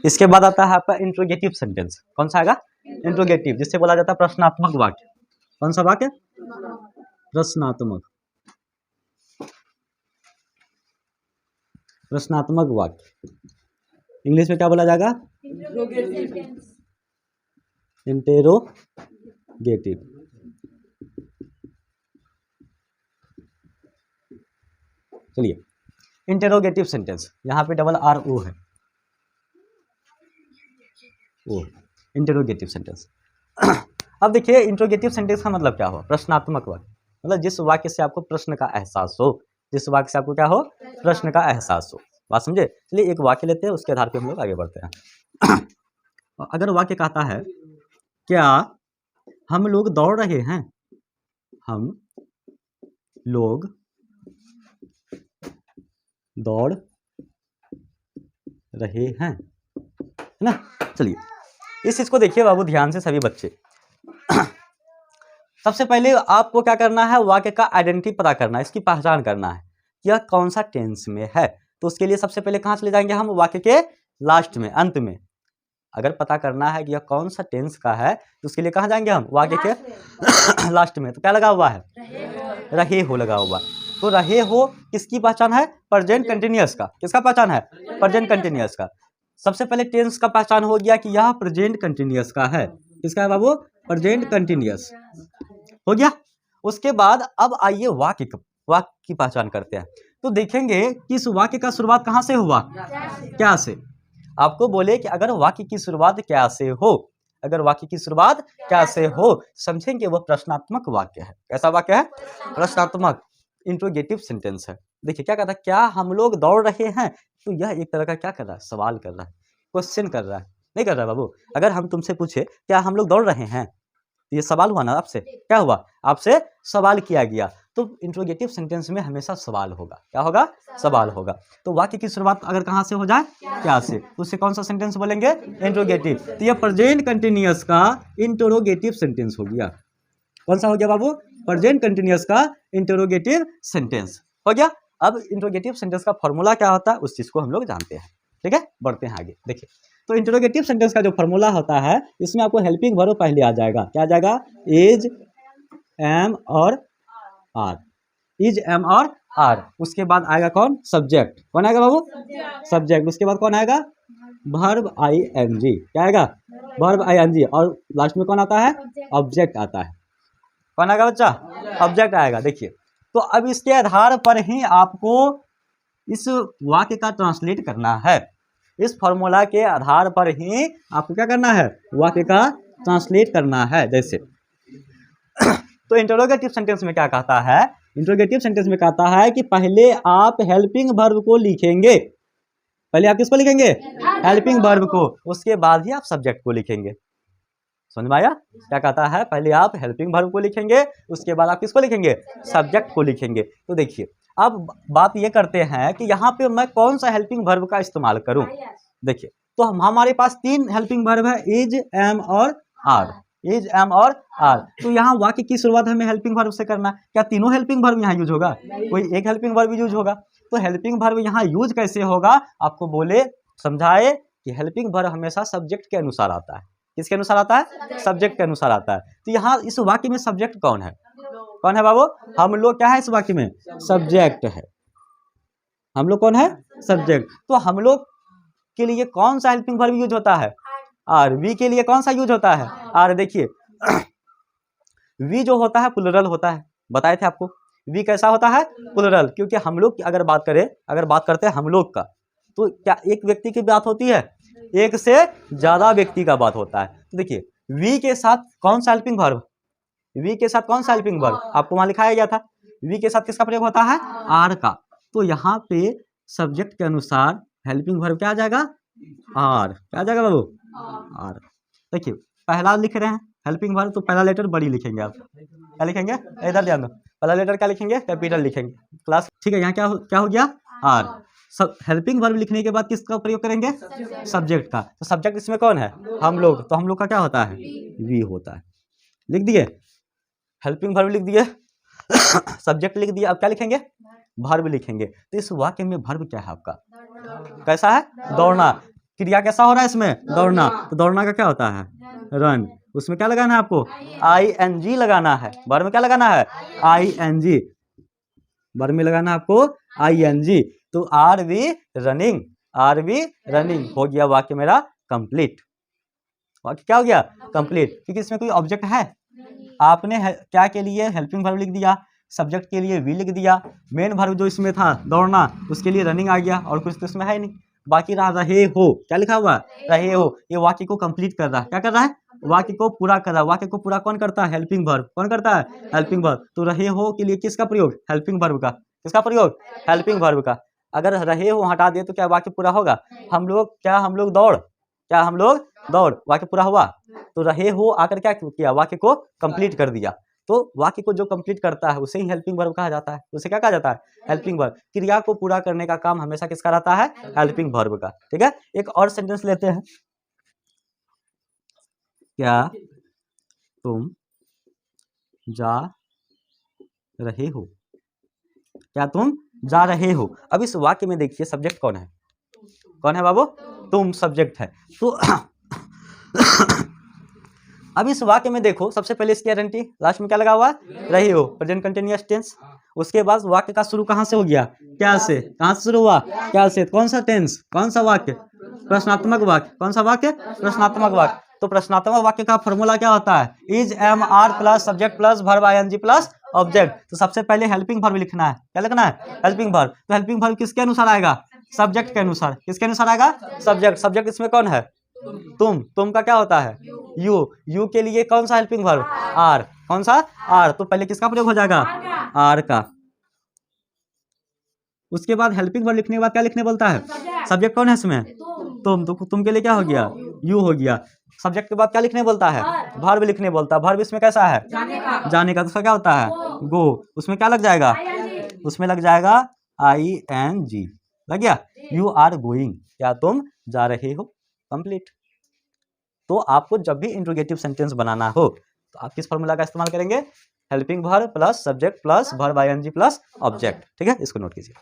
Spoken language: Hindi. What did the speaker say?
इसके बाद आता है आपका इंट्रोगेटिव सेंटेंस। कौन सा आएगा? इंट्रोगेटिव, जिससे बोला जाता है प्रश्नात्मक वाक्य। कौन सा वाक्य? प्रश्नात्मक, प्रश्नात्मक वाक्य। इंग्लिश में क्या बोला जाएगा? इंटेरोगेटिव। चलिए, इंटेरोगेटिव सेंटेंस, यहाँ पे डबल आर ओ है, ओ, इंटेरोगेटिव सेंटेंस। अब देखिए, इंट्रोगेटिव सेंटेंस का मतलब क्या हुआ? प्रश्नात्मक वाक्य, मतलब जिस वाक्य से आपको प्रश्न का एहसास हो, जिस वाक्य से आपको क्या हो? प्रश्न का एहसास हो। बात समझे? चलिए एक वाक्य लेते हैं, उसके आधार पे हम लोग आगे बढ़ते हैं। अगर वाक्य कहता है, क्या हम लोग दौड़ रहे हैं? हम लोग दौड़ रहे हैं, है ना? चलिए इस चीज को देखिए बाबू ध्यान से सभी बच्चे। सबसे पहले आपको क्या करना है? वाक्य का आइडेंटिटी पता करना है, इसकी पहचान करना है, यह कौन सा टेंस में है। तो उसके लिए सबसे पहले कहाँ चले जाएंगे हम? वाक्य के लास्ट में, अंत में। अगर पता करना है कि यह कौन सा टेंस का है, तो उसके लिए कहाँ जाएंगे हम? वाक्य के लास्ट में। तो क्या लगा हुआ है? रहे हो लगा हुआ। तो रहे हो किसकी पहचान है? प्रेजेंट कंटिन्यूअस का। किसका पहचान है? प्रेजेंट कंटिन्यूअस का। सबसे पहले टेंस का पहचान हो गया कि यह प्रेजेंट कंटिन्यूअस का है। किसका है बाबू? प्रेजेंट कंटिन्यूअस हो गया। उसके बाद अब आइए वाक्य की पहचान करते हैं। तो देखेंगे कि इस वाक्य का शुरुआत कहाँ से हुआ? क्या से। आपको बोले कि अगर वाक्य की शुरुआत क्या से हो, अगर वाक्य की शुरुआत क्या से हो, समझेंगे वह प्रश्नात्मक वाक्य है। कैसा वाक्य है? प्रश्नात्मक, इंट्रोगेटिव सेंटेंस है। देखिए क्या कहता है? क्या हम लोग दौड़ रहे हैं? तो यह एक तरह का क्या कर रहा है? सवाल कर रहा है, क्वेश्चन कर रहा है। नहीं कर रहा बाबू? अगर हम तुमसे पूछे क्या हम लोग दौड़ रहे हैं, तो ये सवाल हुआ ना आपसे। क्या हुआ? आपसे सवाल किया गया। तो इंट्रोगेटिव सेंटेंस में हमेशा सवाल होगा। क्या होगा? सवाल होगा। तो वाक्य की शुरुआत अगर कहाँ से हो जाए? क्या से, तो उससे कौन सा सेंटेंस बोलेंगे? इंट्रोगेटिव। तो ये प्रेजेंट कंटिन्यूअस का इंट्रोगेटिव सेंटेंस हो गया। कौन सा हो गया बाबू? प्रेजेंट कंटिन्यूअस का इंट्रोगेटिव सेंटेंस हो गया। अब इंट्रोगेटिव सेंटेंस का फॉर्मूला क्या होता है, उस चीज को हम लोग जानते हैं। ठीक है, बढ़ते हैं आगे। देखिए, तो इंट्रोगेटिव सेंटेंस का जो फॉर्मूला होता है, इसमें आपको हेल्पिंग वर्ब पहले आ जाएगा। क्या आ जाएगा? इज, एम और आर। इज, एम और आर। उसके बाद आएगा कौन? सब्जेक्ट। कौन आएगा बाबू? सब्जेक्ट। उसके बाद कौन आएगा? Verb I N G. क्या आएगा? Verb I N G. और लास्ट में कौन आता है? ऑब्जेक्ट आता है। कौन आएगा बच्चा? ऑब्जेक्ट आएगा। देखिए, तो अब इसके आधार पर ही आपको इस वाक्य का ट्रांसलेट करना है। इस फॉर्मूला के आधार पर ही आपको क्या करना है? वाक्य का ट्रांसलेट करना है। जैसे तो इंटरोगेटिव सेंटेंस में क्या कहता है? इंटरोगेटिव सेंटेंस में कहता है कि पहले आप हेल्पिंग वर्ब को लिखेंगे। पहले आप किसको लिखेंगे? हेल्पिंग वर्ब को। उसके बाद ही आप सब्जेक्ट को लिखेंगे। समझ में आया? क्या कहता है? पहले आप हेल्पिंग वर्ब को लिखेंगे, उसके बाद आप किसको लिखेंगे? सब्जेक्ट को लिखेंगे। तो देखिए, अब बात ये करते हैं कि यहाँ पे मैं कौन सा हेल्पिंग वर्ब का इस्तेमाल करूं। देखिए, तो हमारे पास तीन हेल्पिंग वर्ब है, इज, एम और आर। इज, एम और आर। तो यहाँ वाक्य की शुरुआत हमें हेल्पिंग वर्ब से करना है। क्या तीनों हेल्पिंग वर्ब यहाँ यूज होगा? कोई एक हेल्पिंग वर्ब यूज होगा। तो हेल्पिंग वर्ब यहाँ यूज कैसे होगा? आपको बोले, समझाए कि हेल्पिंग वर्ब हमेशा सब्जेक्ट के अनुसार आता है। किसके अनुसार आता है? सब्जेक्ट के अनुसार आता है। तो यहाँ इस वाक्य में सब्जेक्ट कौन है? कौन है बाबू? हम लोग। क्या है इस वाक्य में? सब्जेक्ट है। हम लोग कौन है? सब्जेक्ट। तो हम लोग के लिए कौन सा हेल्पिंग वर्ब यूज होता है? आर। वी के लिए कौन सा यूज होता है? आर। देखिए, वी जो होता है प्लुरल होता है, बताए थे आपको। वी कैसा होता है? प्लुरल। क्योंकि हम लोग की अगर बात करते हैं हम लोग का, तो क्या एक व्यक्ति की बात होती है? एक से ज्यादा व्यक्ति का बात होता है। तो देखिए, वी के साथ कौन सा हेल्पिंग वर्ब? वी के साथ कौन सा हेल्पिंग वर्ब? आपको वहां लिखाया गया था। वी के साथ किसका प्रयोग होता है? आर का। तो यहाँ पे सब्जेक्ट के अनुसार हेल्पिंग वर्ब क्या आ जाएगा? आर। क्या आ जाएगा बाबू? आर। देखिए, पहला लिख रहे हैं हेल्पिंग वर्ब, तो पहला लेटर बड़ी लिखेंगे आप। क्या लिखेंगे? इधर ध्यान दो। पहला लेटर क्या लिखेंगे? कैपिटल लिखेंगे। क्लास, ठीक है। यहाँ क्या हो गया? आर। सब हेल्पिंग वर्ब लिखने के बाद किसका प्रयोग करेंगे? सब्जेक्ट का। तो सब्जेक्ट इसमें कौन है? हम लोग। तो हम लोग का क्या होता है? वी होता है। लिख दिए, हेल्पिंग वर्ब लिख दिए, सब्जेक्ट लिख दिए। अब क्या लिखेंगे? वर्ब लिखेंगे। तो इस वाक्य में वर्ब क्या है आपका? कैसा है? दौड़ना। क्रिया कैसा हो रहा है इसमें, दौड़ना, तो दौड़ना का क्या होता है, रन। उसमें क्या लगाना है आपको, ING लगाना है। वर्ब में क्या लगाना है, ING। वर्ब में लगाना है आपको ING। तो are we running, are we running हो गया वाक्य मेरा कंप्लीट। वाक्य क्या हो गया, कंप्लीट, क्योंकि इसमें कोई ऑब्जेक्ट है। आपने क्या के लिए हेल्पिंग वर्ब लिख दिया, सब्जेक्ट के लिए वी लिख दिया, मेन वर्ब जो इसमें था दौड़ना उसके लिए रनिंग आ गया, और कुछ तो इसमें है नहीं। बाकी रहा रहे हो, क्या लिखा हुआ, रहे हो, ये वाक्य को कंप्लीट कर रहा है। क्या कर रहा है, वाक्य को पूरा कर रहा है। वाक्य को पूरा कौन करता है, हेल्पिंग वर्ब। कौन करता है, हेल्पिंग वर्ब। तो रहे हो के लिए किसका प्रयोग, हेल्पिंग वर्ब का। किसका प्रयोग, हेल्पिंग वर्ब का। अगर रहे हो हटा दिए तो क्या वाक्य पूरा होगा, हम लोग दौड़, क्या हम लोग दौड़, वाक्य पूरा हुआ। तो रहे हो आकर क्या किया, वाक्य को कंप्लीट कर दिया। तो वाक्य को जो कंप्लीट करता है उसे ही हेल्पिंग वर्ब कहा जाता है। उसे क्या कहा जाता है, हेल्पिंग वर्ब। क्रिया को पूरा करने का काम हमेशा किसका रहता है, हेल्पिंग वर्ब का। ठीक है, एक और सेंटेंस लेते हैं। क्या तुम जा रहे हो, क्या तुम जा रहे हो। अब इस वाक्य में देखिए सब्जेक्ट कौन है, कौन है बाबू, तुम सब्जेक्ट है। तो अब इस वाक्य में देखो, सबसे पहले इसकी गारंटी लास्ट में क्या लगा हुआ है, रहे हो, प्रेजेंट कंटिन्यूअस टेंस। उसके बाद वाक्य का शुरू कहाँ से हो गया, क्या से, कहाँ से शुरू हुआ, क्या से। कौन सा टेंस, कौन सा वाक्य, प्रश्नात्मक वाक्य। कौन सा वाक्य, प्रश्नात्मक वाक्य। तो प्रश्नात्मक वाक्य का फॉर्मूला क्या होता है, is am are plus subject plus verb ING plus object. तो सबसे पहले हेल्पिंग वर्ब लिखना है। क्या लिखना है, हेल्पिंग वर्ब। तो हेल्पिंग वर्ब किसके अनुसार आएगा, सब्जेक्ट के अनुसार। किसके अनुसार आएगा, सब्जेक्ट। सब्जेक्ट इसमें कौन है, तुम का क्या होता है, यू के लिए कौन सा हेल्पिंग वर्ब, आर। कौन सा, आर। तो पहले किसका प्रयोग हो जाएगा, आर का। उसके बाद हेल्पिंग वर्ब लिखने के बाद क्या लिखने बोलता है, सब्जेक्ट कौन है इसमें, तुम के लिए क्या हो गया, यू हो गया। सब्जेक्ट के बाद क्या लिखने बोलता है, वर्ब लिखने बोलता है। वर्ब इसमें कैसा है, जाने का। तो क्या होता है, गो। उसमें क्या लग जाएगा, उसमें लग जाएगा ING, लग गया। यू आर गोइंग, क्या तुम जा रहे हो, कंप्लीट। तो आपको जब भी इंट्रोगेटिव सेंटेंस बनाना हो तो आप किस फॉर्मूला का इस्तेमाल करेंगे, helping verb plus subject plus verb ING plus object. ठीक है, इसको नोट कीजिए।